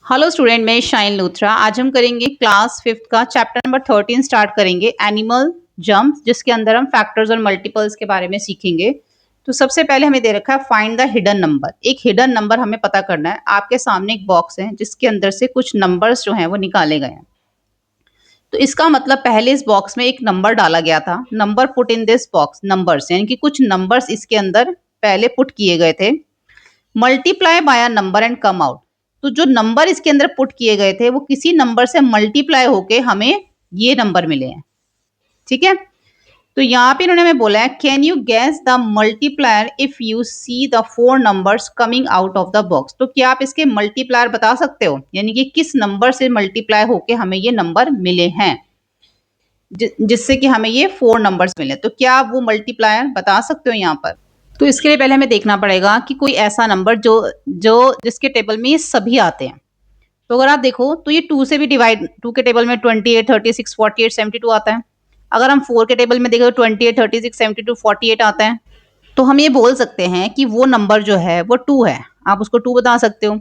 Hello student, मैं shine Luthra. आज हम करेंगे क्लास 5th का चैप्टर नंबर 13 स्टार्ट करेंगे, एनिमल जम्प, जिसके अंदर हम फैक्टर्स और मल्टीपल्स के बारे में सीखेंगे। तो सबसे पहले हमें दे रखा है फाइंड द हिडन नंबर। एक हिडन नंबर हमें पता करना है। आपके सामने एक बॉक्स है जिसके अंदर से कुछ नंबर्स जो हैं वो निकाले गए हैं। तो इसका मतलब पहले इस बॉक्स में एक नंबर डाला गया था। Number put in this box, numbers यानी कि कुछ नंबर्स इसके अंदर पहले पुट किए गए थे। Multiply by a number and come out. तो जो नंबर इसके अंदर पुट किए गए थे वो किसी नंबर से मल्टीप्लाई होके हमें ये नंबर मिले हैं। ठीक है, तो यहाँ पे इन्होंने हमें बोला है can you guess the multiplier if you see the 4 numbers coming out of the box. तो क्या आप इसके मल्टीप्लायर बता सकते हो, यानी कि किस नंबर से मल्टीप्लाई होके हमें ये नंबर मिले हैं, जिससे कि हमें ये 4 नंबर्स मिले। तो क्या आप वो मल्टीप्लायर बता सकते हो यहाँ पर? तो इसके लिए पहले हमें देखना पड़ेगा कि कोई ऐसा नंबर जो जो जिसके टेबल में ये सभी आते हैं। तो अगर आप देखो तो ये 2 से भी डिवाइड, 2 के टेबल में 28, 36, 48, 72 आता है। अगर हम 4 के टेबल में देखें तो 28, 36, 72, 48 आता है। तो हम ये बोल सकते हैं कि वो नंबर जो है वो 2 है। आप उसको 2 बता सकते हो।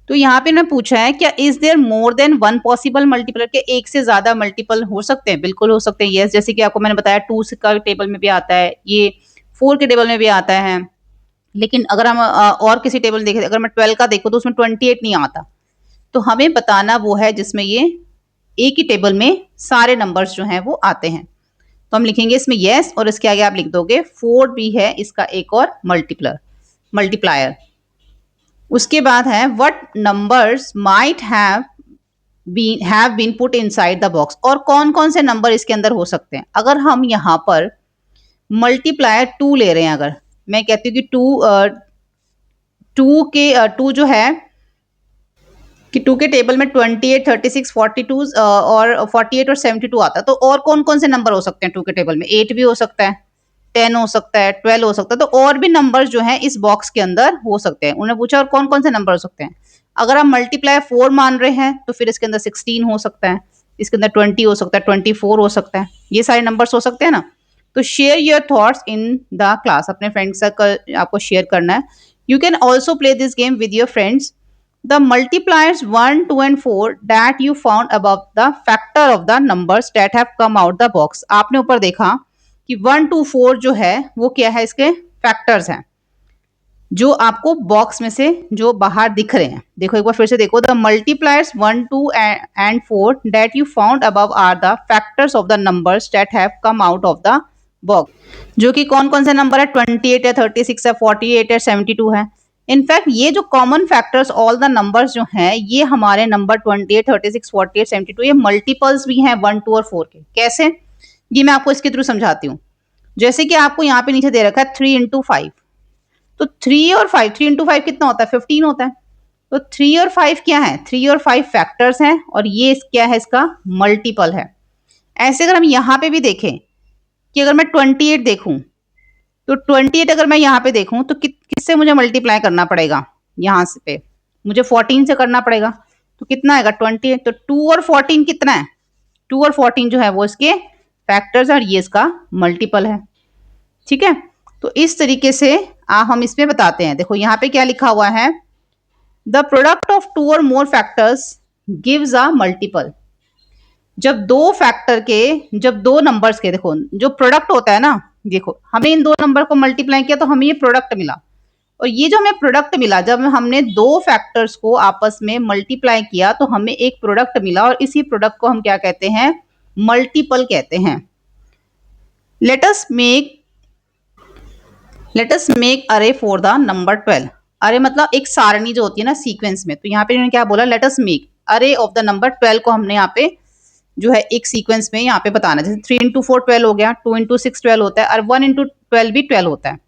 तो यहाँ पे ना पूछा है क्या is there more than one possible multiple, के एक से ज्यादा मल्टीपल हो सकते हैं? बिल्कुल हो सकते हैं, यस। जैसे कि आपको मैंने बताया 2 का टेबल में भी आता है, ये 4 के टेबल में भी आता है। लेकिन अगर हम और किसी टेबल देखें, अगर मैं 12 का देखूं तो उसमें 28 नहीं आता। तो हमें बताना वो है जिसमें ये एक ही टेबल में सारे नंबर्स जो हैं वो आते हैं। तो हम लिखेंगे इसमें यस, और इसके आगे आप लिख दोगे 4 भी है इसका एक और मल्टीप्लायर। उसके बाद है what numbers might have been put inside the box. और कौन कौन से नंबर इसके अंदर हो सकते हैं। अगर हम यहाँ पर मल्टीप्लायर 2 ले रहे हैं, अगर मैं कहती हूँ कि 2 जो है कि 2 के टेबल में 28, 36, 42 और 48 और 72 आता है। तो और कौन कौन से नंबर हो सकते हैं 2 के टेबल में? 8 भी हो सकता है, 10 हो सकता है, 12 हो सकता है। तो और भी नंबर्स जो हैं इस बॉक्स के अंदर हो सकते हैं। उन्होंने पूछा और कौन कौन से नंबर हो सकते हैं। अगर आप मल्टीप्लाई 4 मान रहे हैं तो फिर इसके अंदर 16 हो सकता है, इसके अंदर 20 हो सकता है, 24 हो सकता है। ये सारे नंबर्स हो सकते हैं ना। तो share your thoughts in the class, अपने फ्रेंड्स से आपको शेयर करना है। You can also play this game with your friends. The multipliers 1, 2 and 4 that you found above the factor of the numbers that have come out the box। आपने ऊपर देखा कि 1, 2, 4 जो है वो क्या है, इसके फैक्टर्स हैं जो आपको बॉक्स में से जो बाहर दिख रहे हैं। देखो एक बार फिर से देखो, the multipliers 1, 2 and 4 that you found above are the factors of the numbers that have come out of the box। जो कि कौन कौन से नंबर है, 28 है, 36 है, 48 है, 72 है। इनफैक्ट ये जो common factors all the numbers जो हैं ये हमारे नंबर 28, 36, 48, 72 ये मल्टीपल्स भी हैं 1, 2 और 4 के। कैसे, ये मैं आपको इसके थ्रू समझाती हूँ। जैसे कि आपको यहाँ पे नीचे दे रखा है 3 इंटू 5। तो 3 और 5, 3 इंटू 5 कितना होता है, 15 होता है। तो 3 और 5 क्या है, 3 और 5 फैक्टर्स हैं और ये क्या है, इसका मल्टीपल है। ऐसे अगर हम यहाँ पे भी देखें कि अगर मैं 28 देखूं तो 28 अगर मैं यहाँ पे देखूं तो किससे मुझे मल्टीप्लाई करना पड़ेगा, यहाँ से पे मुझे 14 से करना पड़ेगा। तो कितना आएगा 28। तो 2 और 14 कितना है, 2 और 14 जो है वो इसके फैक्टर्स और ये इसका मल्टीपल है। ठीक है, तो इस तरीके से हम इसमें बताते हैं। देखो यहाँ पे क्या लिखा हुआ है, द प्रोडक्ट ऑफ 2 और मोर फैक्टर्स गिव्स अ मल्टीपल। जब दो नंबर्स के, देखो जो प्रोडक्ट होता है ना, देखो हमें इन दो नंबर को मल्टीप्लाई किया तो हमें ये प्रोडक्ट मिला। और ये जो हमें प्रोडक्ट मिला, जब हमने दो फैक्टर्स को आपस में मल्टीप्लाई किया तो हमें एक प्रोडक्ट मिला और इसी प्रोडक्ट को हम क्या कहते हैं, मल्टीपल कहते हैं। लेट अस मेक अरे फॉर द नंबर 12। अरे मतलब एक सारणी जो होती है ना सीक्वेंस में। तो यहाँ पे इन्होंने क्या बोला, लेट अस मेक अरे ऑफ द नंबर 12 को हमने यहाँ पे जो है एक सीक्वेंस में यहाँ पे बताना। जैसे 3 इंटू 4 12 हो गया, 2 इंटू 6 12 होता है और 1 इंटू 12 भी 12 होता है।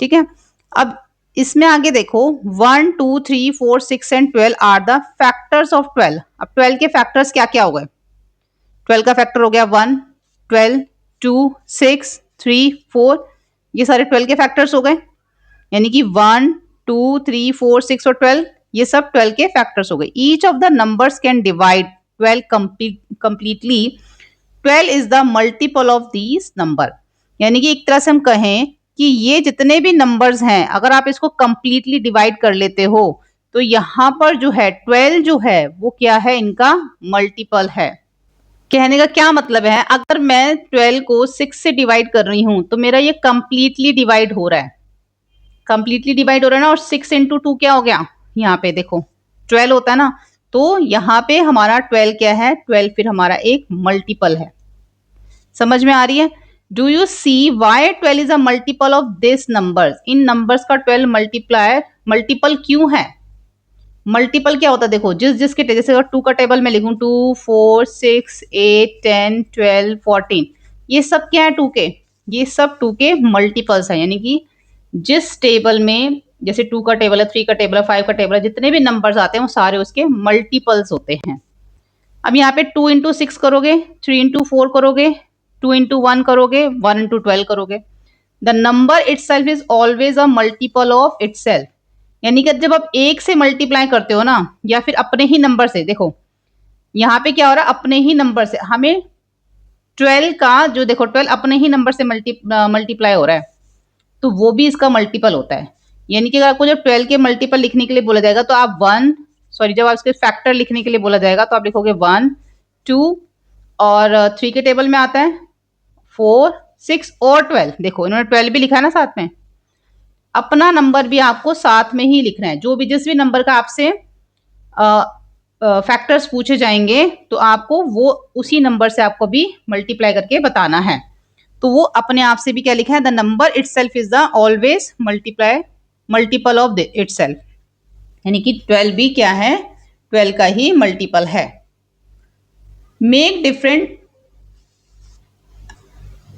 ठीक है, अब इसमें आगे देखो 1, 2, 3, 4, 6 and 12 are the factors of 12। अब 12 के फैक्टर्स क्या क्या हो गए, 12 का फैक्टर हो गया 1, 12, 2, 6, 3, 4, ये सारे 12 के फैक्टर्स हो गए। यानी कि 1, 2, 3, 4, 6 और 12 ये सब 12 के फैक्टर्स हो गए। Each of the numbers can divide 12 completely। 12 is the multiple of these number. यानी कि एक तरह से हम कहें कि ये जितने भी नंबर्स हैं अगर आप इसको कंप्लीटली डिवाइड कर लेते हो तो यहाँ पर जो है 12 जो है वो क्या है, इनका मल्टीपल है। कहने का क्या मतलब है, अगर मैं 12 को 6 से डिवाइड कर रही हूं तो मेरा ये कंप्लीटली डिवाइड हो रहा है, कंप्लीटली डिवाइड हो रहा है ना। और 6 इंटू 2 क्या हो गया, यहाँ पे देखो 12 होता है ना, तो यहाँ पे हमारा 12 क्या है, 12 फिर हमारा एक मल्टीपल है। समझ में आ रही है? Do you see why 12 is a multiple of this numbers, इन नंबर्स का 12 मल्टीप्लायर मल्टीपल क्यों है? मल्टीपल क्या होता है, देखो जिस जिसके जैसे अगर 2 का टेबल में लिखूं 2 4 6 8 10 12 14, ये सब क्या है 2 के, ये सब 2 के मल्टीपल्स हैं। यानी कि जिस टेबल में जैसे 2 का टेबल है, 3 का टेबल है, 5 का टेबल है, जितने भी नंबर्स आते हैं वो सारे उसके मल्टीपल्स होते हैं। अब यहाँ पे 2 इंटू 6 करोगे, 3 इंटू 4 करोगे, 2 इंटू 1 करोगे, 1 इंटू 12 करोगे। The number itself is always a multiple of itself. यानी कि जब आप एक से मल्टीप्लाई करते हो ना, या फिर अपने ही नंबर से, देखो यहाँ पे क्या हो रहा है, अपने ही नंबर से हमें 12 का जो देखो 12 अपने ही नंबर से मल्टीप्लाई हो रहा है, तो वो भी इसका मल्टीपल होता है। यानी कि अगर आपको जब 12 के मल्टीपल लिखने के लिए बोला जाएगा तो आप जब आप इसके फैक्टर लिखने के लिए बोला जाएगा तो आप लिखोगे 1 2, और 3 के टेबल में आता है 4 6 और 12। देखो इन्होंने 12 भी लिखा है ना साथ में, अपना नंबर भी आपको साथ में ही लिखना है। जो भी जिस भी नंबर का आपसे फैक्टर्स पूछे जाएंगे तो आपको वो उसी नंबर से आपको भी मल्टीप्लाई करके बताना है। तो वो अपने आप से भी क्या लिखा है, the number itself is the always multiple of itself. यानी कि 12 भी क्या है, 12 का ही मल्टीपल है। मेक डिफरेंट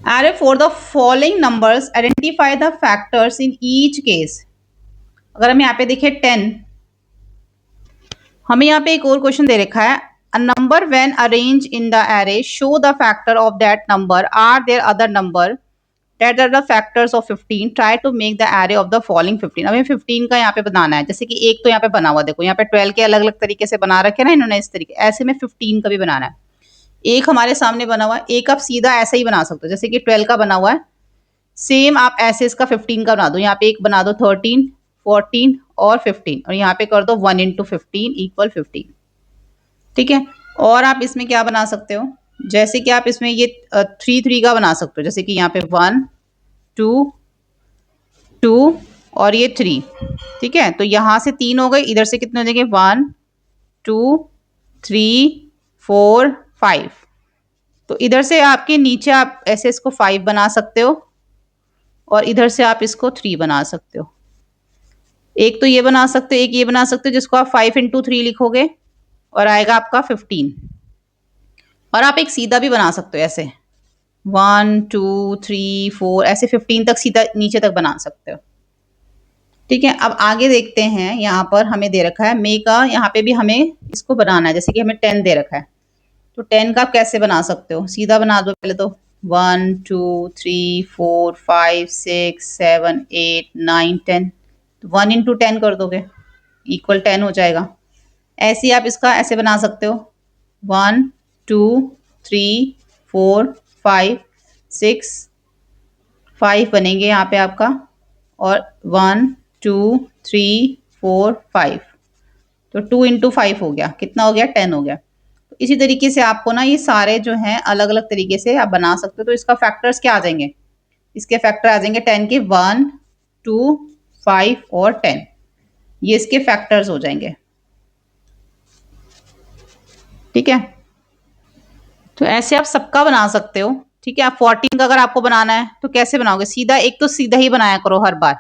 अरे for the following numbers identify the factors in each case. अगर हम यहाँ पे देखें 10, हमें यहाँ पे एक और क्वेश्चन दे रखा है, a number when arrange in the array show the factor of that number, are there other number that are the factors of 15, try to make the array of the following 15। हमें 15 का यहाँ पे बनाना है। जैसे कि एक तो यहाँ पे बना हुआ, देखो यहाँ पे 12 के अलग अलग तरीके से बना रखे ना इन्होंने इस तरीके, ऐसे में 15 का भी बनाना है। एक हमारे सामने बना हुआ है, एक आप सीधा ऐसे ही बना सकते हो, जैसे कि 12 का बना हुआ है, सेम आप ऐसे इसका 15 का बना दो। यहाँ पे एक बना दो 13 14 और 15, और यहाँ पे कर दो 1 इंटू 15 इक्वल 15। ठीक है, और आप इसमें क्या बना सकते हो, जैसे कि आप इसमें ये 3 3 का बना सकते हो, जैसे कि यहाँ पे 1 2 2 और ये 3। ठीक है, तो यहाँ से 3 हो गए, इधर से कितने हो जाएंगे 1 2 3 4 5। तो इधर से आपके नीचे आप ऐसे इसको 5 बना सकते हो, और इधर से आप इसको 3 बना सकते हो। एक तो ये बना सकते हो, एक ये बना सकते हो, जिसको आप 5 इंटू 3 लिखोगे और आएगा आपका 15। और आप एक सीधा भी बना सकते हो ऐसे 1 2 3 4, ऐसे 15 तक सीधा नीचे तक बना सकते हो। ठीक है, अब आगे देखते हैं। यहाँ पर हमें दे रखा है मे का, यहाँ पे भी हमें इसको बनाना है। जैसे कि हमें 10 दे रखा है, तो 10 का आप कैसे बना सकते हो, सीधा बना दो पहले तो 1 2 3 4 5 6 7 8 9 10, तो 1 इंटू 10 कर दोगे इक्वल 10 हो जाएगा। ऐसे ही आप इसका ऐसे बना सकते हो 1 2 3 4 5 6 5 बनेंगे यहाँ पे आपका, और 1 2 3 4 5, तो 2 इंटू 5 हो गया, कितना हो गया 10 हो गया। तो इसी तरीके से आपको ना ये सारे जो हैं अलग अलग तरीके से आप बना सकते हो। तो इसका फैक्टर्स क्या आ जाएंगे, इसके फैक्टर आ जाएंगे 10 के 1 2 5 और 10, ये इसके फैक्टर्स हो जाएंगे। ठीक है, तो ऐसे आप सबका बना सकते हो। ठीक है, आप 14 का अगर आपको बनाना है तो कैसे बनाओगे, सीधा एक तो सीधा ही बनाया करो हर बार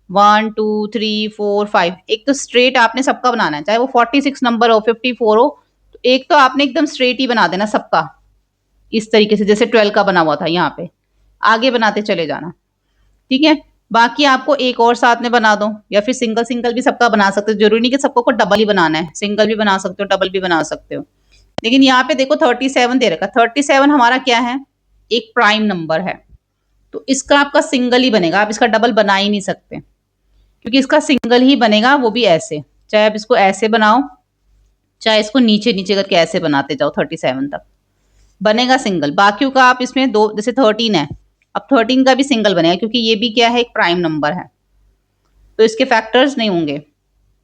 1 2 3 4 5, एक तो स्ट्रेट आपने सबका बनाना है, चाहे वो 46 नंबर हो 54 हो, तो एक तो आपने एकदम स्ट्रेट ही बना देना सबका, इस तरीके से जैसे 12 का बना हुआ था। यहाँ पे आगे बनाते चले जाना। ठीक है, बाकी आपको एक और साथ में बना दो, या फिर सिंगल सिंगल भी सबका बना सकते हो, जरूरी नहीं कि सबको को डबल ही बनाना है, सिंगल भी बना सकते हो डबल भी बना सकते हो। लेकिन यहाँ पे देखो 37 दे रखा, 37 हमारा क्या है, एक प्राइम नंबर है, तो इसका आपका सिंगल ही बनेगा, आप इसका डबल बना ही नहीं सकते, क्योंकि इसका सिंगल ही बनेगा, वो भी ऐसे, चाहे आप इसको ऐसे बनाओ चाहे इसको नीचे नीचे करके ऐसे बनाते जाओ 37 तक बनेगा सिंगल। बाकियों का आप इसमें दो, जैसे 13 है, अब 13 का भी सिंगल बनेगा, क्योंकि ये भी क्या है, एक प्राइम नंबर है, तो इसके फैक्टर्स नहीं होंगे।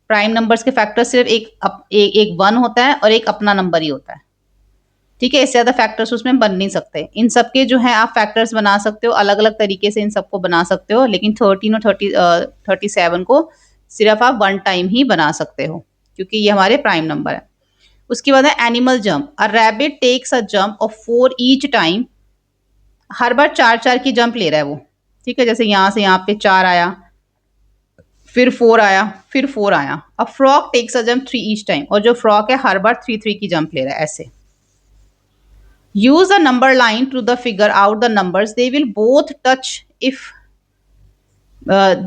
प्राइम नंबर्स के फैक्टर सिर्फ एक 1 होता है और एक अपना नंबर ही होता है। ठीक है, इससे ज़्यादा फैक्टर्स उसमें बन नहीं सकते। इन सबके जो है आप फैक्टर्स बना सकते हो, अलग-अलग तरीके से इन सबको बना सकते हो, लेकिन 13 और 37 को सिर्फ आप 1 टाइम ही बना सकते हो, क्योंकि ये हमारे प्राइम नंबर है। उसके बाद है animal jump. A rabbit takes a jump of 4 each time. हर बार 4-4 की जंप ले रहा है वो। ठीक है, जैसे यहाँ से यहाँ पे 4 आया, फिर 4 आया, फिर 4 आया। A frog takes a jump 3 each time. और जो फ्रॉग है हर बार 3-3 की जंप ले रहा है ऐसे। Use a number line to the figure out the numbers. They will both touch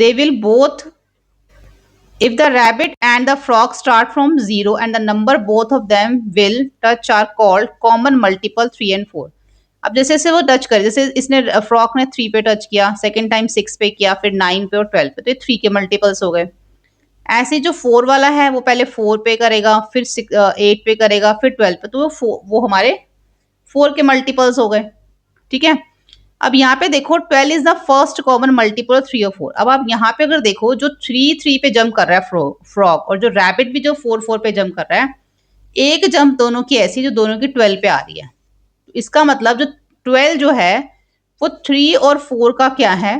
they will both if the rabbit and the frog start from 0 and the number both of them will touch are called common multiple 3 and 4. अब जैसे जैसे वो touch करे, जैसे इसने frock ने 3 पे touch किया, सेकेंड टाइम 6 पे किया, फिर 9 पे और 12 पे, तो ये 3 के मल्टीपल्स हो गए। ऐसे जो 4 वाला है वो पहले 4 पे करेगा, फिर 8 पे करेगा, फिर 12 पे, तो वो हमारे 4 के मल्टीपल्स हो गए। ठीक है, अब यहाँ पे देखो 12 is the first common multiple of 3 और 4। अब आप यहाँ पे अगर देखो, जो 3 पे जंप कर रहा है फ्रॉग, और जो रैबिट भी जो 4 पे जंप कर रहा है, एक जंप दोनों की ऐसी जो दोनों की 12 पे आ रही है। तो इसका मतलब जो 12 जो है वो 3 और 4 का क्या है,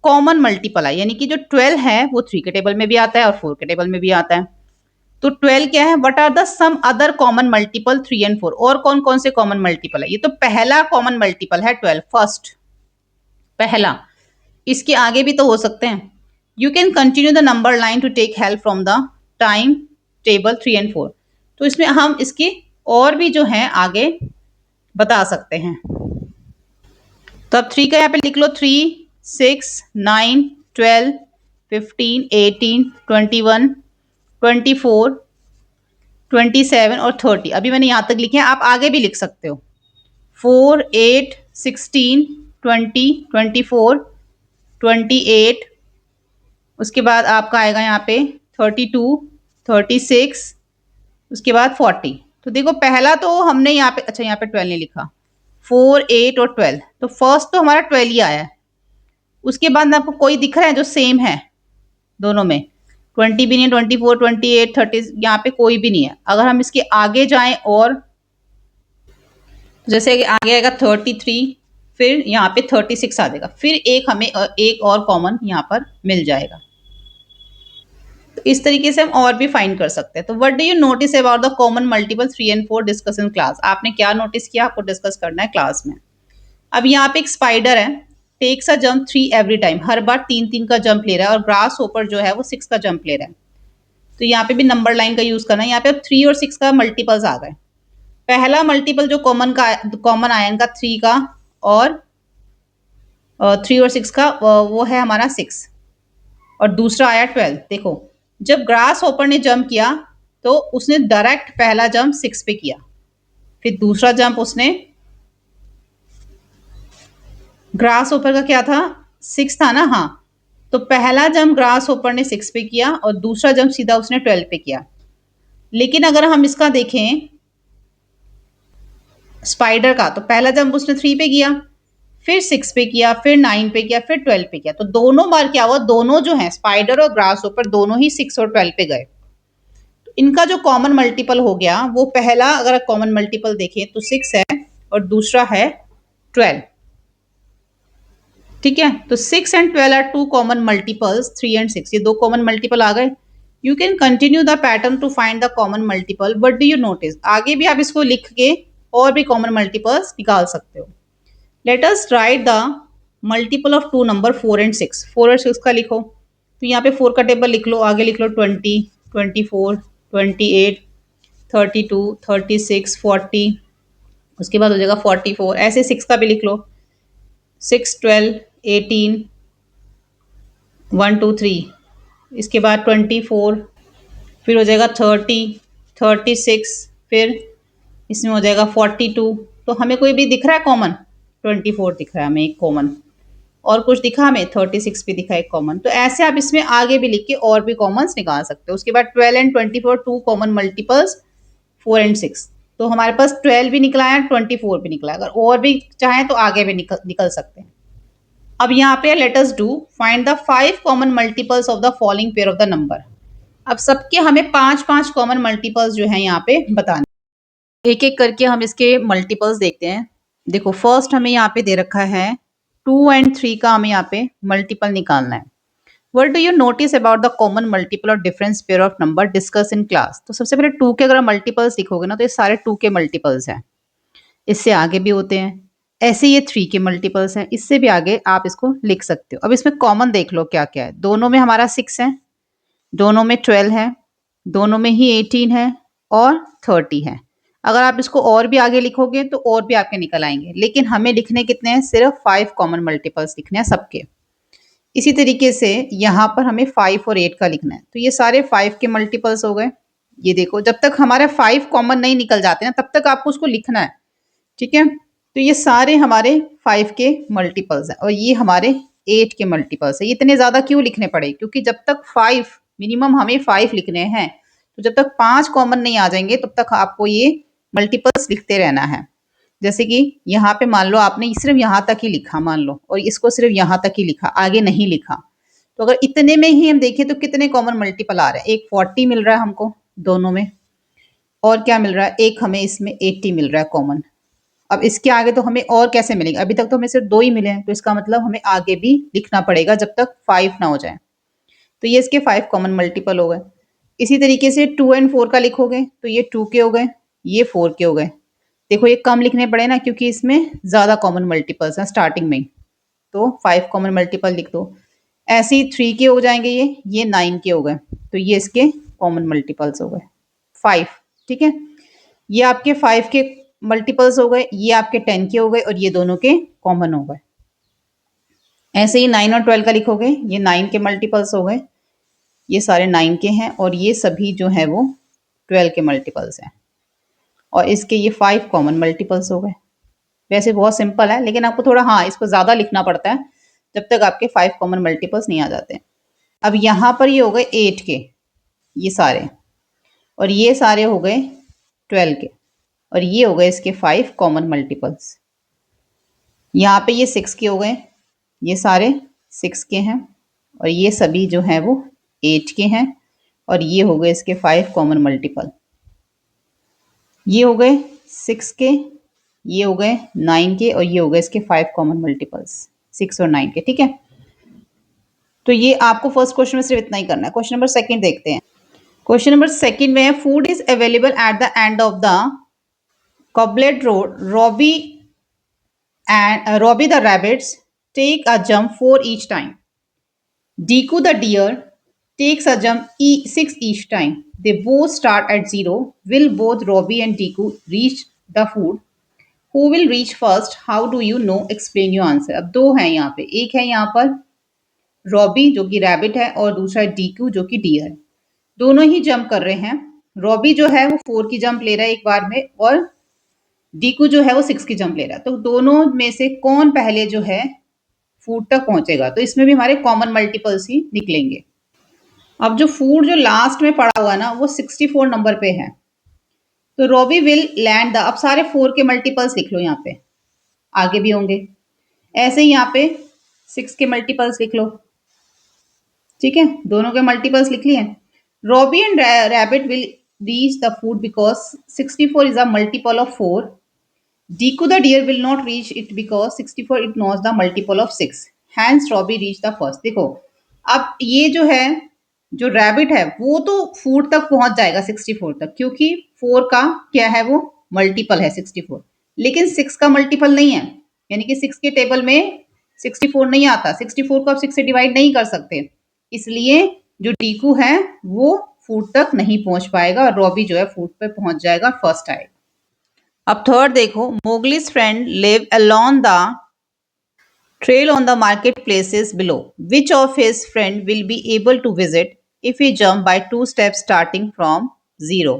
कॉमन मल्टीपल है। यानी कि जो 12 है वो 3 के टेबल में भी आता है और 4 के टेबल में भी आता है। तो 12 क्या है, what are the some other common multiple 3 and 4। और कौन कौन से कॉमन मल्टीपल है, ये तो पहला कॉमन मल्टीपल है 12, फर्स्ट, पहला। इसके आगे भी तो हो सकते हैं। You can continue the number line to take help from the time table 3 and 4। तो इसमें हम इसके और भी जो है आगे बता सकते हैं। तो अब 3 का यहाँ पे लिख लो, 3, 6, 9, 12, 15, 18, 21, 24, 27 और 30। अभी मैंने यहाँ तक लिखे हैं, आप आगे भी लिख सकते हो। 4, 8, 16, 20, 24, 28, उसके बाद आपका आएगा यहाँ पे 32, 36, उसके बाद 40। तो देखो पहला तो हमने यहाँ पे, अच्छा यहाँ पे 12 नहीं लिखा, 4, 8 और 12, तो फर्स्ट तो हमारा 12 ही आया है। उसके बाद आपको कोई दिख रहा है जो सेम है दोनों में, 20 भी नहीं है, 24, 28, 30, यहाँ पे कोई भी नहीं है। अगर हम इसके आगे जाएं, और जैसे आगे आएगा 33, फिर यहाँ पे 36 आ जाएगा, फिर एक हमें एक और कॉमन यहाँ पर मिल जाएगा। तो इस तरीके से हम और भी फाइंड कर सकते हैं। तो what do you notice about the common multiple 3 and 4 discuss in class. आपने क्या नोटिस किया, आपको डिस्कस करना है क्लास में। अब यहाँ पे एक स्पाइडर है, takes a jump 3 every time, हर बार 3-3 का जंप ले रहा है, और ग्रास होपर जो है वो 6 का जंप ले रहा है। तो यहाँ पे भी नंबर लाइन का यूज करना है। यहाँ पे अब 3 और 6 का मल्टीपल्स आ गए। पहला मल्टीपल जो कॉमन आया इनका 3 का और 3 और 6 का, वो है हमारा 6, और दूसरा आया 12। देखो जब ग्रास होपर ने जंप किया तो उसने डायरेक्ट पहला जंप 6 पे किया, फिर दूसरा जंप उसने, ग्रास होपर का क्या था, 6 था ना, हाँ, तो पहला जंप ग्रास होपर ने 6 पे किया और दूसरा जंप सीधा उसने 12 पे किया। लेकिन अगर हम इसका देखें स्पाइडर का, तो पहला जंप उसने 3 पे किया, फिर 6 पे किया, फिर 9 पे किया, फिर 12 पे किया। तो दोनों बार क्या हुआ, दोनों जो है स्पाइडर और ग्रास होपर दोनों ही 6 और 12 पे गए। तो इनका जो कॉमन मल्टीपल हो गया, वो पहला अगर कॉमन मल्टीपल देखें तो 6 है और दूसरा है 12। ठीक है, तो 6 and 12 are 2 common multiples, 3 and 6, ये 2 कॉमन मल्टीपल आ गए। You can continue the pattern to find the common multiple, but do you notice, आगे भी आप इसको लिख के और भी कॉमन मल्टीपल्स निकाल सकते हो। Let us write the multiple of two number 4 and 6। 4 और 6 का लिखो, तो यहाँ पे 4 का टेबल लिख लो, आगे लिख लो 20, 24, 28, 32, 36, 40, उसके बाद हो जाएगा 44। ऐसे 6 का भी लिख लो, 6, 12, 18, 1, 2, 3, इसके बाद 24, फिर हो जाएगा 30, 36, फिर इसमें हो जाएगा 42। तो हमें कोई भी दिख रहा है कॉमन, 24 दिख रहा है हमें एक कॉमन, और कुछ दिखा हमें 36 भी दिखा एक कॉमन। तो ऐसे आप इसमें आगे भी लिख के और भी कॉमन्स निकाल सकते हो। उसके बाद 12 एंड 24 2 कॉमन मल्टीपल्स 4 एंड 6। तो हमारे पास 12 भी निकला है, 24 भी निकला है। अगर और भी चाहें तो आगे भी निकल सकते हैं। अब यहाँ पे let us do find the 5 common multiples of the following pair of the number. अब सबके हमें 5-5 कॉमन मल्टीपल्स जो हैं यहाँ पे बताने। एक-एक करके हम इसके मल्टीपल्स देखते हैं। देखो फर्स्ट हमें यहाँ पे दे रखा है 2 एंड 3 का हमें यहाँ पे मल्टीपल निकालना है। What do you notice about the common multiple और difference pair of number discussed in class? तो सबसे पहले 2 के अगर मल्टीपल्स लिखोगे ना तो ये सारे 2 के मल्टीपल्स हैं। इससे आगे भी होते हैं। ऐसे ये 3 के मल्टीपल्स हैं। इससे भी आगे आप इसको लिख सकते हो। अब इसमें कॉमन देख लो क्या-क्या है। दोनों में हमारा 6 है, दोनों में 12 है, दोनों में ही 18 है और 30 है। अगर आप इसको और भी आगे लिखोगे तो और भी आपके निकल आएँगे। लेकिन हमें लिखने कितने हैं? सिर्फ 5 कॉमन मल्टीपल्स लिखने हैं सबके। इसी तरीके से यहाँ पर हमें 5 और 8 का लिखना है। तो ये सारे 5 के मल्टीपल्स हो गए। ये देखो जब तक हमारे 5 कॉमन नहीं निकल जाते ना तब तक आपको उसको लिखना है। ठीक है? तो ये सारे हमारे 5 के मल्टीपल्स हैं और ये हमारे 8 के मल्टीपल्स हैं। ये इतने ज़्यादा क्यों लिखने पड़े? क्योंकि जब तक 5 मिनिमम हमें 5 लिखने हैं, तो जब तक 5 कॉमन नहीं आ जाएँगे तब तक आपको ये मल्टीपल्स लिखते रहना है। जैसे कि यहाँ पे मान लो आपने सिर्फ़ यहाँ तक ही लिखा मान लो और इसको सिर्फ़ यहाँ तक ही लिखा, आगे नहीं लिखा। तो अगर इतने में ही हम देखें तो कितने कॉमन मल्टीपल आ रहे हैं? एक 40 मिल रहा है हमको दोनों में और क्या मिल रहा है? एक हमें इसमें 80 मिल रहा है कॉमन। अब इसके आगे तो हमें और कैसे मिलेंगे? अभी तक तो हमें सिर्फ 2 ही मिले हैं, तो इसका मतलब हमें आगे भी लिखना पड़ेगा जब तक 5 ना हो जाए। तो ये इसके 5 कॉमन मल्टीपल हो गए। इसी तरीके से 2 एंड 4 का लिखोगे तो ये 2 के हो गए, ये 4 के हो गए। देखो ये कम लिखने पड़े ना क्योंकि इसमें ज़्यादा कॉमन मल्टीपल्स हैं स्टार्टिंग में ही, तो 5 कॉमन मल्टीपल लिख दो। ऐसे ही 3 के हो जाएँगे ये 9 के हो गए, तो ये इसके कॉमन मल्टीपल्स हो गए, 5 ठीक है? ये आपके 5 के मल्टीपल्स हो गए, ये आपके 10 के हो गए और ये दोनों के कॉमन हो गए। ऐसे ही 9 और 12 का लिखोगे, ये 9 के मल्टीपल्स हो गए, ये सारे 9 के हैं और ये सभी जो हैं वो 12 के मल्टीपल्स हैं और इसके ये 5 कॉमन मल्टीपल्स हो गए। वैसे बहुत सिंपल है लेकिन आपको थोड़ा हाँ, इसको ज़्यादा लिखना पड़ता है जब तक आपके 5 कॉमन मल्टीपल्स नहीं आ जाते। अब यहाँ पर ये हो गए 8 के, ये सारे और ये सारे हो गए 12 के और ये हो गए इसके 5 कॉमन मल्टीपल्स। यहाँ पे ये 6 के हो गए, ये सारे 6 के हैं और ये सभी जो हैं वो 8 के हैं और ये हो गए इसके 5 कॉमन मल्टीपल। ये हो गए 6 के, ये हो गए 9 के और ये हो गए इसके 5 कॉमन मल्टीपल्स 6 और 9 के, ठीक है? तो ये आपको फर्स्ट क्वेश्चन में सिर्फ इतना ही करना है। क्वेश्चन नंबर सेकंड देखते हैं। क्वेश्चन नंबर सेकंड में है food is available at the end of the cobbled road Robbie the rabbits take a jump 4 each time. Deku the deer takes a jump 6 each time. They both start at 0. Will both Robbie and Deku reach the food? Who will reach first? How do you know? Explain your answer. अब दो हैं यहाँ पे, एक है यहाँ पर Robbie जो कि रैबिट है और दूसरा है डीकू जो कि डियर है। दोनों ही जंप कर रहे हैं। रॉबी जो है वो 4 की जंप ले रहा है एक बार में और डीकू जो है वो 6 की जंप ले रहा है। तो दोनों में से कौन पहले जो है फूड तक पहुंचेगा? तो इसमें भी हमारे कॉमन मल्टीपल्स ही निकलेंगे। अब जो फूड जो लास्ट में पड़ा हुआ है ना वो 64 नंबर पे है, तो रॉबी विल लैंड द, अब सारे 4 के मल्टीपल्स लिख लो यहाँ पे, आगे भी होंगे। ऐसे ही यहाँ पे 6 के मल्टीपल्स लिख लो, ठीक है? दोनों के मल्टीपल्स लिख लिए। Robbie and rabbit will reach the food because 64 is a multiple of 4. Deku the deer will not reach it because 64 it knows the multiple of 6. Hence Robbie reached the first. देखो अब ये जो है जो rabbit है वो तो food तक पहुंच जाएगा 64 तक क्योंकि 4 का क्या है वो मल्टीपल है 64, लेकिन 6 का मल्टीपल नहीं है, यानी कि 6 के टेबल में 64 नहीं आता। 64 को आप 6 से डिवाइड नहीं कर सकते, इसलिए जो डीकू है वो फूड तक नहीं पहुंच पाएगा और रॉबी जो है फूड पे पहुंच जाएगा, फर्स्ट आएगा। अब थर्ड देखो, Mowgli's friend live along the trail on the marketplaces below. Which of his friend will be able to visit if he jump by 2 steps starting from 0?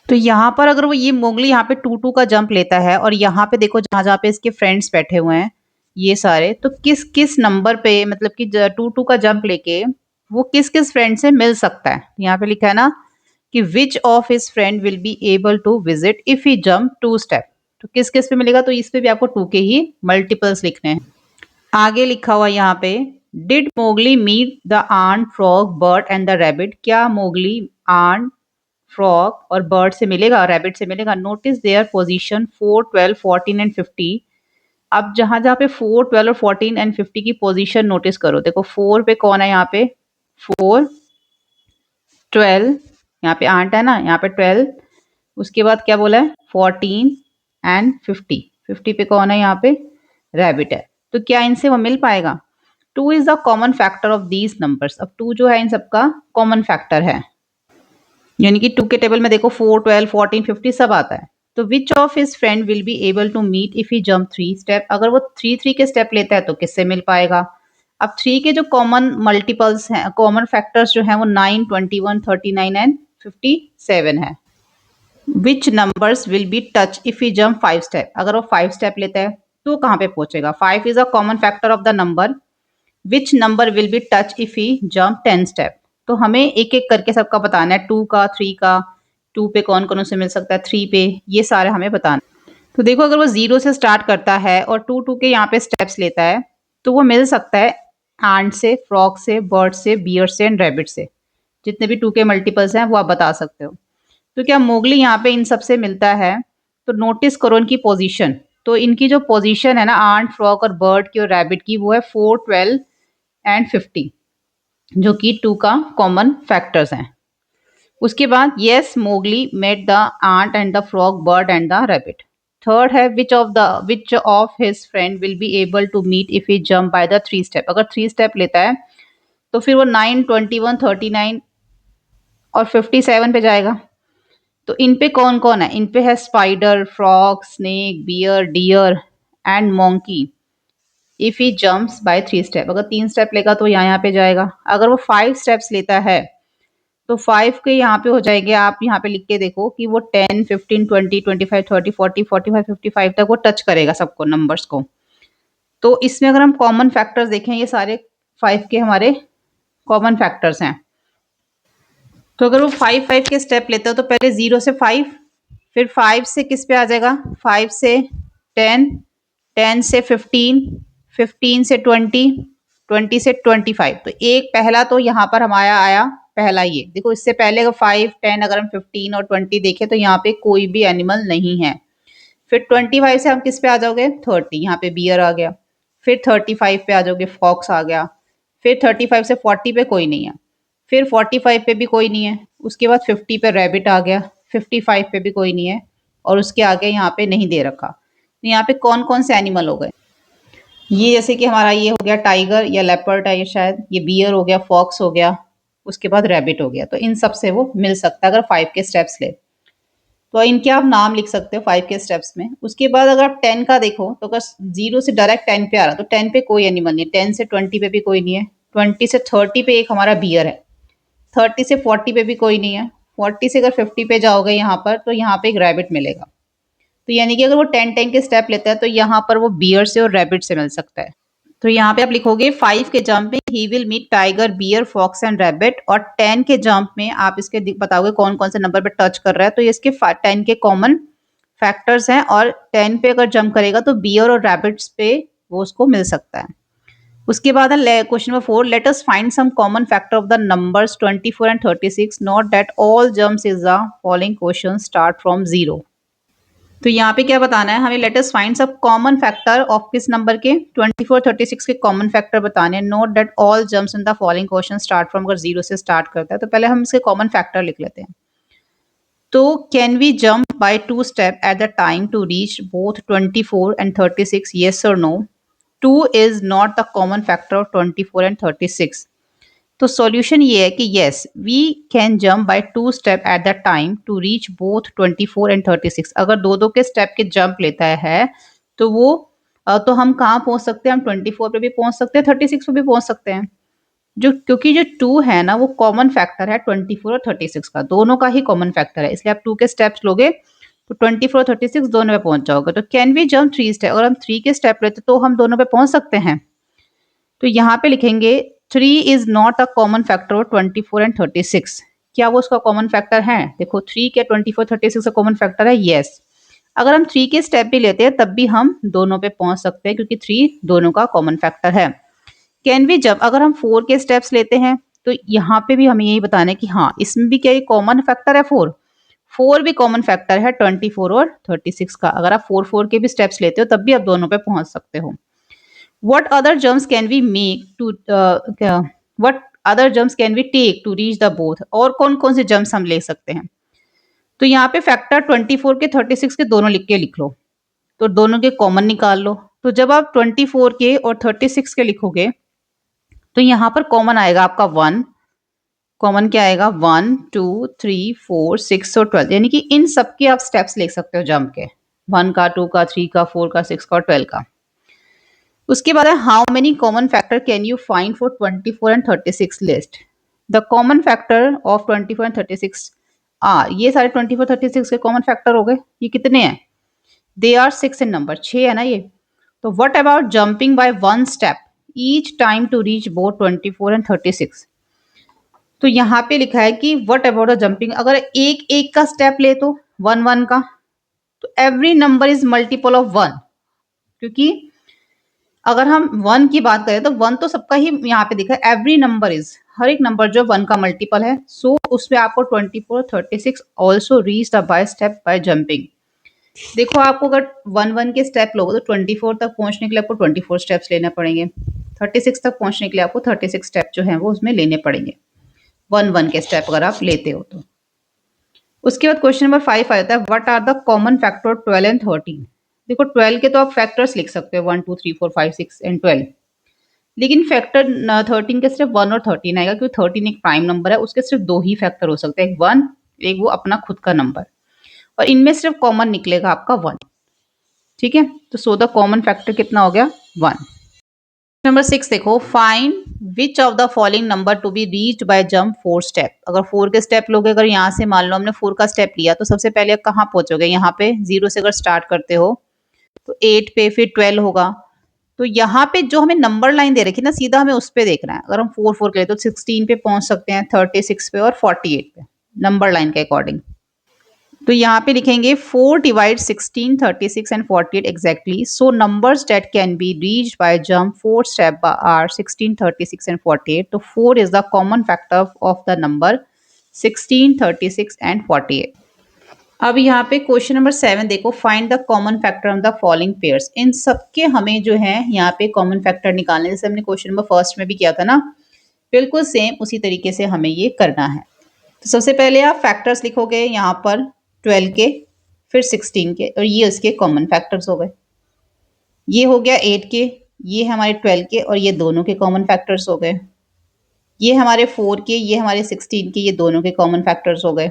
तो यहाँ पर अगर वो ये मोगली यहाँ पे 2-2 का जंप लेता है और यहाँ पे देखो जहाँ जहाँ पे इसके फ्रेंड्स बैठे हुए हैं ये सारे, तो किस किस नंबर पे मतलब कि 2-2 का जंप लेके वो किस किस फ्रेंड से मिल सकता है? यहाँ पे लिखा है ना कि which of his friend will be able to visit if he jump 2 step, तो किस किस पे मिलेगा? तो इस पे भी आपको 2 के ही मल्टीपल्स लिखने हैं। आगे लिखा हुआ यहाँ पे did Mowgli meet the ant frog bird and the rabbit? क्या मोगली आंट फ्रॉग और बर्ड से मिलेगा, रैबिट से मिलेगा? Notice their position 4, 12, 14 and 50। अब जहां जहां पे 4, 12 और 14 एंड 50 की पोजीशन नोटिस करो। देखो 4 पे कौन है यहाँ पे? 4, 12, यहाँ पे आंट है ना, यहाँ पे 12, उसके बाद क्या बोला है? 14 एंड 50। 50 पे कौन है? यहाँ पे रैबिट है। तो क्या इनसे वो मिल पाएगा? 2 is the common factor of these numbers. अब 2 जो है इन सबका कॉमन फैक्टर है, यानी कि 2 के टेबल में देखो 4, 12, 14, 50 सब आता है। तो which of his friend will be able to meet if he jump 3 step? अगर वो 3 के स्टेप लेता है तो किससे मिल पाएगा? अब 3 के जो कॉमन मल्टीपल्स हैं, कॉमन फैक्टर्स जो हैं वो 9, 21, 39 एंड 57 है। Which numbers will be touch if he jump 5 step? अगर वो 5 स्टेप लेता है तो कहाँ पे पहुंचेगा? 5 is a common factor of the number. Which number will be touch if he jump 10 step? तो हमें एक एक करके सबका बताना है। 2 का, 3 का, 2 पे कौन कौन से मिल सकता है, 3 पे, ये सारे हमें बताना। तो देखो अगर वो 0 से स्टार्ट करता है और 2 2 के यहाँ पे स्टेप्स लेता है तो वो मिल सकता है आंट से, फ्रॉग से, बर्ड से, बियर से एंड रैबिट से। जितने भी 2 के मल्टीपल्स हैं वो आप बता सकते हो। तो क्या मोगली यहाँ पे इन सबसे मिलता है? तो नोटिस करो इनकी पोजीशन। तो इनकी जो पोजीशन है ना आंट, फ्रॉग और बर्ड की और रैबिट की, वो है 4, 12 एंड 50, जो कि 2 का कॉमन फैक्टर्स हैं। उसके बाद yes Mowgli met the ant and the frog, bird and the rabbit. Third है which of his friend will be able to meet if he jump by the 3 step? अगर 3 step लेता है तो फिर वो 9, 21, 39 और 57 पे जाएगा। तो इन पे कौन कौन है? इन पे है spider, frog, snake, bear, deer and monkey. If he jumps by 3 step, अगर 3 स्टेप लेगा तो यहाँ पे जाएगा। अगर वो 5 स्टेप्स लेता है तो 5 के यहाँ पे हो जाएंगे, आप यहाँ पे लिख के देखो कि वो 10, 15, 20, 25, 30, 40, 45, 55 तक वो टच करेगा सबको, नंबर्स को। तो इसमें अगर हम कॉमन फैक्टर्स देखें, ये सारे 5 के हमारे कॉमन फैक्टर्स हैं। तो अगर वो 5 5 के स्टेप लेते हो तो पहले 0 से 5, फिर 5 से किस पे आ जाएगा? 5 से 10, 10 से 15, 15 से 20, 20 से 25। तो एक पहला तो यहाँ पर हमारा आया पहला, ये देखो। इससे पहले अगर 5, 10, अगर हम 15 और 20 देखें तो यहाँ पे कोई भी एनिमल नहीं है। फिर 25 से हम किस पे आ जाओगे? 30, यहाँ पे बियर आ गया। फिर 35 पे आ जाओगे, फॉक्स आ गया। फिर 35 से 40 पे कोई नहीं है। फिर 45 पे भी कोई नहीं है। उसके बाद 50 पे रैबिट आ गया। 55 पे भी कोई नहीं है और उसके आगे यहाँ पे नहीं दे रखा। तो यहाँ पे कौन कौन से एनिमल हो गए? ये जैसे कि हमारा ये हो गया टाइगर या लेपर्ड है, ये शायद ये बियर हो गया, फॉक्स हो गया, उसके बाद रैबिट हो गया। तो इन सब से वो मिल सकता है अगर 5 के स्टेप्स ले। तो इनके आप नाम लिख सकते हो 5 के स्टेप्स में। उसके बाद अगर आप 10 का देखो तो अगर 0 से डायरेक्ट 10 पे आ रहा तो 10 पे कोई एनिमल नहीं है। 10 से 20 पे भी कोई नहीं है। 20 से 30 पे एक हमारा बियर है। 30 से 40 पे भी कोई नहीं है। 40 से अगर 50 पे जाओगे यहाँ पर तो यहाँ पे एक रैबिट मिलेगा। तो यानी कि अगर वो 10 के स्टेप लेता है तो यहाँ पर वो बियर से और रैबिट से मिल सकता है। तो यहाँ पे आप लिखोगे 5 के जंप में he will meet tiger, bear, fox and rabbit. और 10 के जंप में आप इसके बताओगे कौन कौन से नंबर पे टच कर रहा है। तो ये इसके 10 के कॉमन फैक्टर्स हैं और 10 पे अगर जंप करेगा तो बियर और रैबिट्स पे वो उसको मिल सकता है। उसके बाद है question number 4, let us find some common factor of the numbers 24 and 36, note that all jumps is the following question start from 0। तो यहाँ पे क्या बताना है हमें? लेट अस फाइंड सब कॉमन फैक्टर ऑफ किस नंबर के? 24, 36 के कॉमन फैक्टर बताने हैं। Note that all jumps in the following question start from, अगर 0 से स्टार्ट करता है तो पहले हम इसके कॉमन फैक्टर लिख लेते हैं। तो can we jump by 2 step at the time to reach both 24 and 36? Yes और no? 2 is not the common factor of 24 and 36। तो सॉल्यूशन ये है कि yes we can jump by 2 step at the time to reach both 24 and 36। अगर दो दो के step के जंप लेता है तो वो तो हम कहाँ पहुंच सकते हैं? हम 24 पे भी पहुंच सकते हैं, 36 पे भी पहुंच सकते हैं। जो क्योंकि जो 2 है ना वो कॉमन फैक्टर है 24 और 36 का, दोनों का ही कॉमन फैक्टर है। इसलिए आप 2 के स्टेप्स लोगे तो 24 और 36 दोनों पे पहुंच जाओगे। तो कैन वी जंप 3 स्टेप? अगर हम 3 के स्टेप लेते तो हम दोनों पे पहुंच सकते हैं। तो यहाँ पे लिखेंगे 3 is not a common factor of 24 and 36। क्या वो उसका कॉमन फैक्टर है? देखो 3 क्या 24, 36 का कॉमन फैक्टर है? यस। अगर हम 3 के स्टेप भी लेते हैं तब भी हम दोनों पे पहुंच सकते हैं क्योंकि 3 दोनों का कॉमन फैक्टर है। कैन वी जब अगर हम 4 के स्टेप्स लेते हैं तो यहाँ पे भी हमें यही बताना है कि हाँ इसमें भी क्या ये कॉमन फैक्टर है 4। 4 भी कॉमन फैक्टर है 24 और 36 का। अगर आप 4 के भी स्टेप्स लेते हो तब भी आप दोनों पे पहुंच सकते हो। What other jumps can we make to what other jumps can we take to reach the both? और कौन कौन से जम्प्स हम ले सकते हैं? तो यहाँ पे फैक्टर 24 के 36 के दोनों लिख लो। तो दोनों के कॉमन निकाल लो। तो जब आप 24 के और 36 के लिखोगे तो यहाँ पर कॉमन आएगा आपका 1। कॉमन क्या आएगा 1 2 3 4 6 और 12 यानी कि इन सब के आप स्टेप्स ले सकते हो जंप के 1 का 2 का 3 का 4 का 6 का और 12 का। उसके बाद है how many common factor can you find for 24 and 36 list. The common factor of 24 and 36 are, ये सारे 24 36 के कॉमन फैक्टर हो गए। ये कितने हैं? दे आर 6 इन नंबर, 6 है ना ये। तो what about jumping by one step each time to reach both 24 and 36। तो यहाँ पे लिखा है कि व्हाट अबाउट द जंपिंग, अगर एक एक का स्टेप ले तो 1 1 का, तो every number is multiple of 1। क्योंकि अगर हम 1 की बात करें तो 1 तो सबका ही यहाँ पे दिखा है, एवरी नंबर इज, हर एक नंबर जो 1 का मल्टीपल है। सो उसमें आपको 24 36 also reach the by step by jumping. देखो आपको अगर 1 के स्टेप लोगे तो 24 तक पहुंचने के लिए आपको 24 स्टेप्स लेने पड़ेंगे। 36 तक पहुंचने के लिए आपको 36 स्टेप जो है वो उसमें लेने पड़ेंगे 1 के स्टेप अगर आप लेते हो तो। उसके बाद क्वेश्चन नंबर 5 आ जाता है what are the common factor 12 and 13। देखो 12 के तो आप फैक्टर्स लिख सकते हो 1 2 3 4 5 6 एंड 12, लेकिन फैक्टर 13 के सिर्फ 1 और 13 आएगा क्योंकि 13 एक प्राइम नंबर है, उसके सिर्फ दो ही फैक्टर हो सकते हैं, एक 1 एक वो अपना खुद का नंबर, और इनमें सिर्फ कॉमन निकलेगा आपका 1। ठीक है, तो सो द कॉमन फैक्टर कितना हो गया 1। नंबर 6 देखो find which of the following number to be reached by jump 4 step. अगर 4 के स्टेप लोगे, अगर यहाँ से मान लो हमने 4 का स्टेप लिया तो सबसे पहले कहाँ पहुंचोगे, यहाँ पे 0 से अगर स्टार्ट करते हो तो 8 पे, फिर 12 होगा। तो यहाँ पे जो हमें नंबर लाइन दे रखी है ना, सीधा हमें उस पे देखना है। अगर हम 4 के लिए तो 16 पे पहुंच सकते हैं, 36 पे और 48 पे, नंबर लाइन के अकॉर्डिंग। तो यहाँ पे लिखेंगे 4 divide 16 36 and 48 exactly, so numbers that can be reached by jump 4 step are 16 36 and 48। तो 4 is the common factor of the number 16 36 and 48। अब यहाँ पे क्वेश्चन नंबर 7 देखो find the common factor of the following pairs. इन सबके हमें जो है यहाँ पे कॉमन फैक्टर निकालने, जैसे हमने क्वेश्चन नंबर फर्स्ट में भी किया था ना, बिल्कुल सेम उसी तरीके से हमें ये करना है। तो सबसे पहले आप फैक्टर्स लिखोगे यहाँ पर 12 के, फिर 16 के, और ये उसके कॉमन फैक्टर्स हो गए। ये हो गया 8 के, ये हमारे 12 के और ये दोनों के कॉमन फैक्टर्स हो गए। ये हमारे 4 के, ये हमारे 16 के, ये दोनों के कॉमन फैक्टर्स हो गए।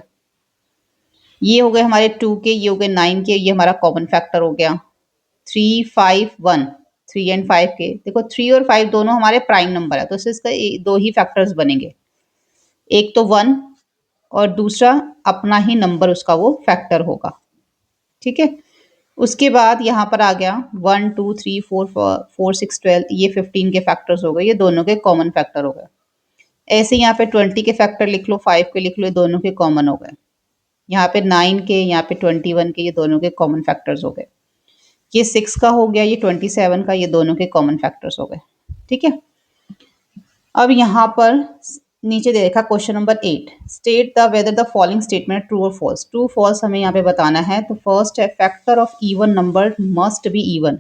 ये हो गए हमारे 2 के, ये हो गए 9 के, ये हमारा कॉमन फैक्टर हो गया। 3 5 1, 3 एंड 5 के, देखो 3 और 5 दोनों हमारे प्राइम नंबर है तो इसका दो ही फैक्टर्स बनेंगे, एक तो 1 और दूसरा अपना ही नंबर उसका वो फैक्टर होगा। ठीक है, उसके बाद यहाँ पर आ गया 1 2 3 4 4 6 12, ये 15 के फैक्टर्स हो गए, ये दोनों के कॉमन फैक्टर हो गए। ऐसे यहाँ पे 20 के फैक्टर लिख लो, 5 के लिख लो, ये दोनों के कॉमन हो गए। यहाँ पे 9 के, यहाँ पे 21 के, ये दोनों के कॉमन फैक्टर्स हो गए। ये 6 का हो गया, ये 27 का, ये दोनों के कॉमन फैक्टर्स हो गए। ठीक है, अब यहाँ पर नीचे दे रखा question number 8, state the whether the following statement true और फॉल्स। ट्रू फॉल्स हमें यहाँ पे बताना है। तो फर्स्ट है factor of even number must be even.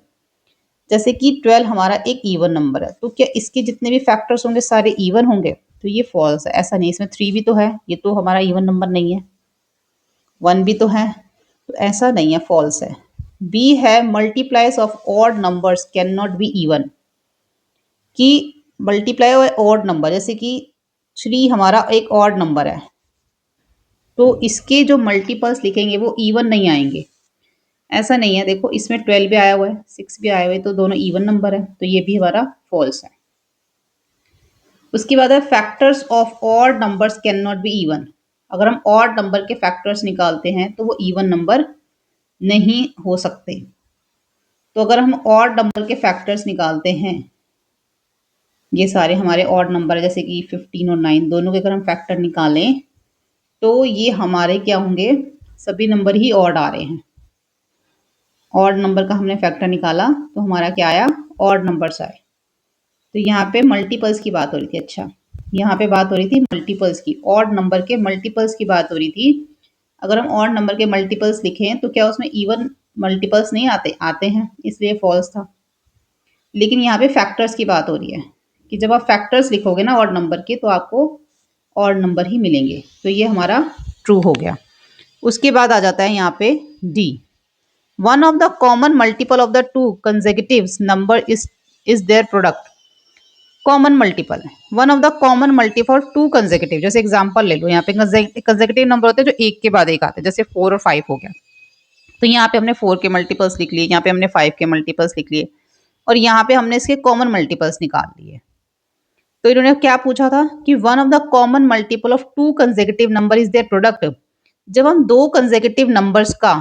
जैसे कि 12 हमारा एक इवन नंबर है, तो क्या इसके जितने भी फैक्टर्स होंगे सारे इवन होंगे? तो ये फॉल्स है, ऐसा नहीं। इसमें 3 भी तो है, ये तो हमारा इवन नंबर नहीं है। 1 भी तो है, तो ऐसा नहीं है, फॉल्स है। बी है multiplies of odd numbers can not be even, कि मल्टीप्लाई और ऑड नंबर, जैसे कि 3 हमारा एक ऑड नंबर है तो इसके जो मल्टीपल्स लिखेंगे वो इवन नहीं आएंगे, ऐसा नहीं है। देखो इसमें 12 भी आया हुआ है, 6 भी आया हुआ है, तो दोनों इवन नंबर है, तो ये भी हमारा फॉल्स है। उसके बाद है factors of odd numbers can not be even. अगर हम ऑड नंबर के फैक्टर्स निकालते हैं तो वो इवन नंबर नहीं हो सकते। तो अगर हम ऑड नंबर के फैक्टर्स निकालते हैं, ये सारे हमारे ऑड नंबर है, जैसे कि 15 और 9 दोनों के अगर हम फैक्टर निकालें तो ये हमारे क्या होंगे, सभी नंबर ही ऑड आ रहे हैं। ऑड नंबर का हमने फैक्टर निकाला तो हमारा क्या आया, ऑड नंबर्स आए। तो यहाँ पे मल्टीपल्स की बात हो रही थी। अच्छा, यहाँ पे बात हो रही थी मल्टीपल्स की, ऑड नंबर के मल्टीपल्स की बात हो रही थी। अगर हम ऑड नंबर के मल्टीपल्स लिखें तो क्या उसमें इवन मल्टीपल्स नहीं आते? आते हैं, इसलिए फॉल्स था। लेकिन यहाँ पे फैक्टर्स की बात हो रही है कि जब आप फैक्टर्स लिखोगे ना ऑड नंबर के तो आपको ऑड नंबर ही मिलेंगे। तो ये हमारा ट्रू हो गया। उसके बाद आ जाता है यहाँ पे D. One of the common multiple of the two consecutive number is their product. Common multiple, one of the common multiple to consecutive. जैसे एग्जांपल ले लो, यहाँ पे कंसेक्यूटिव नंबर होते हैं जो एक के बाद एक आते हैं, जैसे 4 और 5 हो गया। तो यहाँ पे हमने 4 के मल्टीपल्स लिख लिए, यहाँ पे हमने 5 के मल्टीपल्स लिख लिए, और यहाँ पे हमने इसके कॉमन मल्टीपल्स निकाल लिए। तो इन्होंने क्या पूछा था कि one of the common multiple of to consecutive number is their product. जब हम दो कंसेक्यूटिव नंबर्स का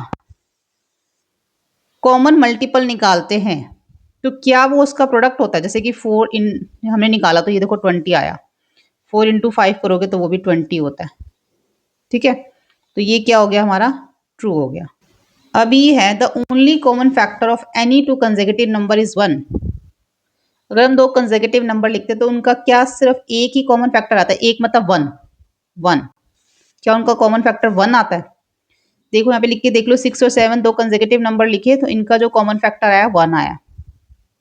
कॉमन मल्टीपल निकालते हैं तो क्या वो उसका प्रोडक्ट होता है? जैसे कि 4 इन हमने निकाला तो ये देखो 20 आया, 4 इंटू 5 करोगे तो वो भी 20 होता है। ठीक है, तो ये क्या हो गया हमारा? ट्रू हो गया। अब ये है the only common factor of any two consecutive number is 1। अगर हम दो कंसेक्यूटिव नंबर लिखते हैं तो उनका क्या सिर्फ एक ही कॉमन फैक्टर आता है? एक मतलब 1 1। क्या उनका कॉमन फैक्टर 1 आता है? देखो यहाँ पे लिख के देख लो, 6 और 7 दो कंसेक्यूटिव नंबर लिखे तो इनका जो कॉमन फैक्टर आया 1 आया।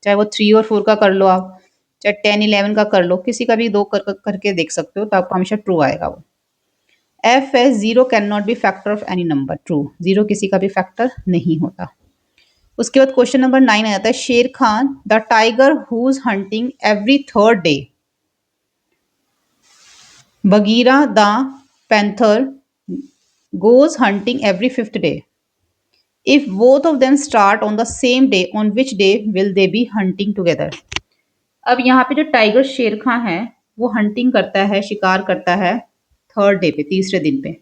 चाहे वो 3 और 4 का कर लो आप, चाहे 10 11 का कर लो, किसी का भी दो करके देख सकते हो तो आपको हमेशा ट्रू आएगा वो। F S zero can not be factor of any number. True, zero किसी का भी फैक्टर नहीं होता। उसके बाद क्वेश्चन नंबर 9 आ जाता है, Shere Khan the tiger who's hunting every third day, Bagheera the panther goes hunting every fifth day. If both of them start on the same day, on which day will they be hunting together? अब यहाँ पे जो tiger शेर खां है वो hunting करता है, शिकार करता है थर्ड डे पे, तीसरे दिन पे,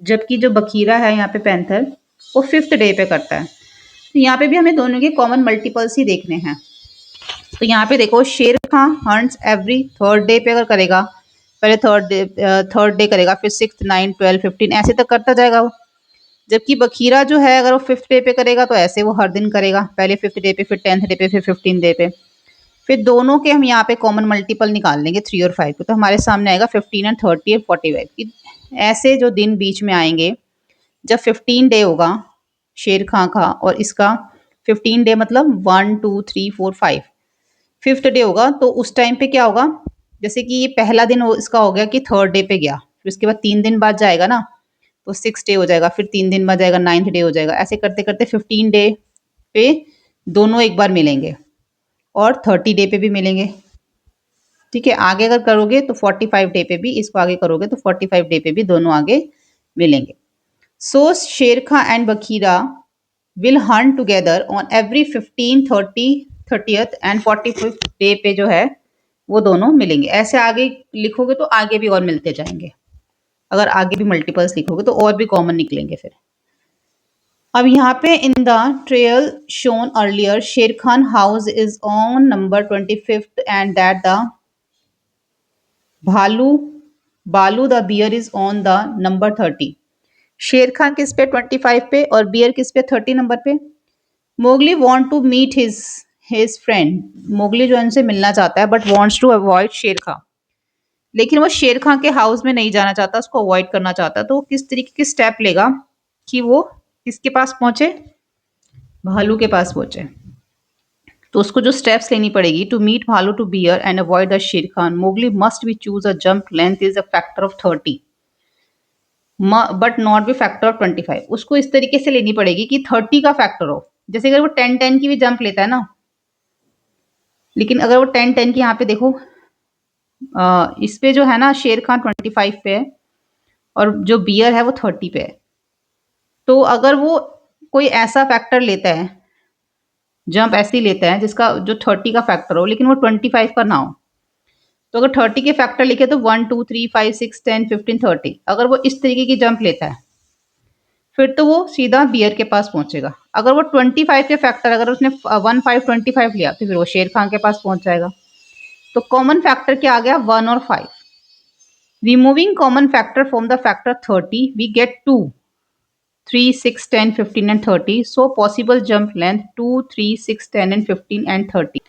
जबकि जो बखीरा है यहाँ पे पैंथर वो फिफ्थ डे पे करता है। तो यहाँ पे भी हमें दोनों के कॉमन मल्टीपल्स ही देखने हैं। तो यहाँ पे देखो, शेर खां हंट्स एवरी थर्ड डे पे अगर करेगा, पहले थर्ड डे करेगा, फिर 6 9 12 15 ऐसे तक करता जाएगा वो। जबकि बखीरा जो है अगर वो फिफ्थ डे पे करेगा तो ऐसे वो हर दिन करेगा, पहले फिफ्थ डे पे, फिर 10th डे पे, फिर 15 डे पे। फिर दोनों के हम यहाँ पे कॉमन मल्टीपल निकाल लेंगे 3 और 5 को, तो हमारे सामने आएगा 15 एंड 30 और 45। ऐसे जो दिन बीच में आएंगे, जब 15 डे होगा शेर खां का और इसका 15 डे मतलब 1 2 3 4 5, फिफ्थ डे होगा तो उस टाइम पे क्या होगा? जैसे कि ये पहला दिन इसका हो गया कि थर्ड डे पे गया, फिर उसके बाद 3 दिन बाद जाएगा ना तो 6 डे हो जाएगा, फिर 3 दिन बाद जाएगा 9th डे हो जाएगा, ऐसे करते करते 15 डे पे दोनों एक बार मिलेंगे और 30 डे पे भी मिलेंगे। ठीक है, आगे अगर करोगे तो 45 डे पे भी, इसको आगे करोगे तो 45 डे पे भी दोनों आगे मिलेंगे। So Shere Khan and Bagheera will hunt together on every 15 30 30th and 45th day पे जो है वो दोनों मिलेंगे। ऐसे आगे लिखोगे तो आगे भी और मिलते जाएंगे, अगर आगे भी मल्टीपल्स लिखोगे तो और भी कॉमन निकलेंगे फिर। अब यहाँ पे in the trail shown earlier Shere Khan house is on number 25th and that the bhalu Baloo the bear is on the number 30। Shere Khan किस पे? 25 पे, और बियर किस पे? 30 नंबर पे। Mowgli want to meet his friend. Mowgli जो इनसे मिलना चाहता है बट वॉन्ट्स टू अवॉइड शेर खां, लेकिन वो शेर खां के हाउस में नहीं जाना चाहता, उसको अवॉइड करना चाहता। तो किस तरीके के स्टेप लेगा कि वो किसके पास पहुंचे? भालू के पास पहुंचे। तो उसको जो स्टेप्स लेनी पड़ेगी to meet Baloo to bear and avoid the Shere Khan, Mowgli must be choose a jump length is a factor of 30 but not be factor of 25। उसको इस तरीके से लेनी पड़ेगी कि 30 का फैक्टर हो। जैसे अगर वो 10 10 की भी जंप लेता है ना, लेकिन अगर वो 10 10 की यहाँ पे देखो, इस पे जो है ना शेर खान 25 पे है और जो बियर है वो 30 पे है। तो अगर वो कोई ऐसा फैक्टर लेता है, जंप ऐसी लेता है जिसका जो 30 का फैक्टर हो लेकिन वो 25 का ना हो, तो अगर 30 के फैक्टर लिखे तो 1 2 3 5 6 10 15 30, अगर वो इस तरीके की जंप लेता है फिर तो वो सीधा बियर के पास पहुंचेगा। अगर वो 25 के फैक्टर, अगर उसने 1 5 25 लिया तो फिर वो शेर खान के पास पहुंच जाएगा। तो कॉमन फैक्टर क्या आ गया? 1 और 5। Removing common factor from the factor 30 we get 2 3 6 10 15 and 30। So possible jump length 2 3 6 10 and 15 and 30।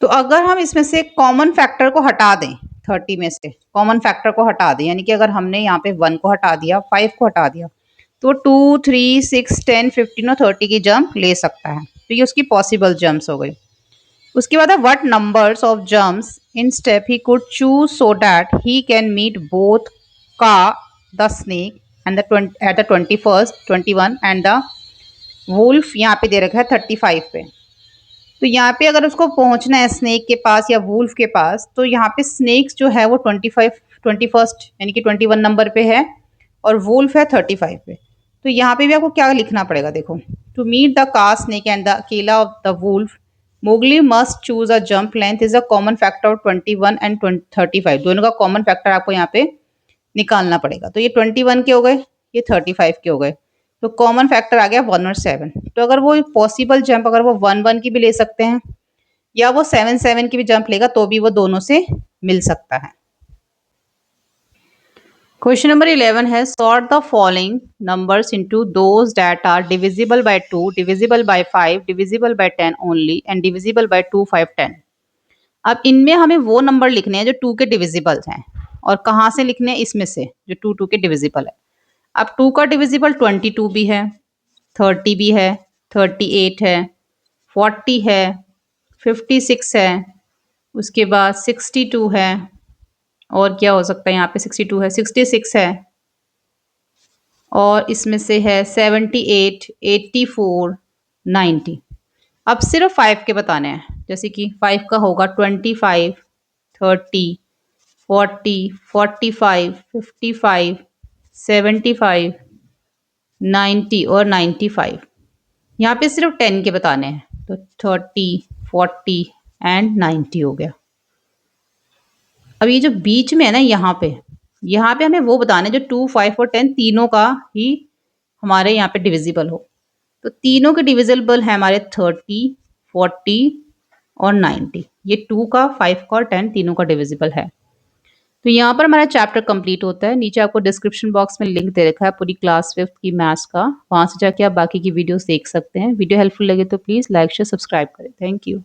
तो अगर हम इसमें से कॉमन फैक्टर को हटा दें 30 में से कॉमन फैक्टर को हटा दें, यानी कि अगर हमने यहाँ पे 1 को हटा दिया, 5 को हटा दिया, तो 2, 3, 6, 10, 15 और 30 की जंप ले सकता है। तो ये उसकी पॉसिबल जंप्स हो गई। उसके बाद है what numbers of jumps in step he could choose so that he can meet both का the snake and the at the 21st 21 and the wolf. यहाँ पे दे रखा है 35 पे। तो यहाँ पे अगर उसको पहुंचना है स्नेक के पास या वुल्फ के पास, तो यहाँ पे स्नेक्स जो है वो 25 21st यानी कि 21 नंबर पे है और वुल्फ है 35 पे। तो यहाँ पे भी आपको क्या लिखना पड़ेगा, देखो, to meet the Kaa snake and the केला of the wolf Mowgli must choose a jump length is a common factor of 21 and 35। दोनों का कॉमन फैक्टर आपको यहाँ पे निकालना पड़ेगा। तो ये 21 के हो गए, ये 35 के हो गए। तो कॉमन फैक्टर आ गया 1 और 7। तो अगर वो पॉसिबल जंप अगर वो 1 की भी ले सकते हैं या वो 7 की भी जंप लेगा तो भी वो दोनों से मिल सकता है। क्वेश्चन नंबर 11 है sort the following numbers into those that are divisible by 2, divisible by 5, divisible by 10 only and divisible by 2, 5, 10। अब इनमें हमें वो नंबर लिखने हैं जो 2 के डिविजिबल हैं। और कहाँ से लिखने हैं, इसमें से जो 2 के डिविजिबल है। अब 2 का डिविजिबल 22 भी है, 30 भी है, 38 है, 40 है, 56 है, उसके बाद 62 है, और क्या हो सकता है यहाँ पे 62 है, 66 है, और इसमें से है 78, 84, 90। अब सिर्फ 5 के बताने हैं, जैसे कि 5 का होगा 25, 30, 40, 45, 55, 75, 90 और 95। यहाँ पे सिर्फ 10 के बताने हैं, तो 30, 40 एंड 90 हो गया। अब ये जो बीच में है ना, यहाँ पे हमें वो बताना है जो 2, 5 और 10 तीनों का ही हमारे यहाँ पे डिविजिबल हो। तो तीनों के डिविजिबल है हमारे 30, 40 और 90। ये 2 का, 5 का और 10 तीनों का डिविजिबल है। तो यहाँ पर हमारा चैप्टर कंप्लीट होता है। नीचे आपको डिस्क्रिप्शन बॉक्स में लिंक दे रखा है पूरी क्लास 5th की मैथ्स का, वहाँ से जाके आप बाकी की वीडियोस देख सकते हैं। वीडियो हेल्पफुल लगे तो प्लीज़ लाइक शेयर सब्सक्राइब करें। Thank you.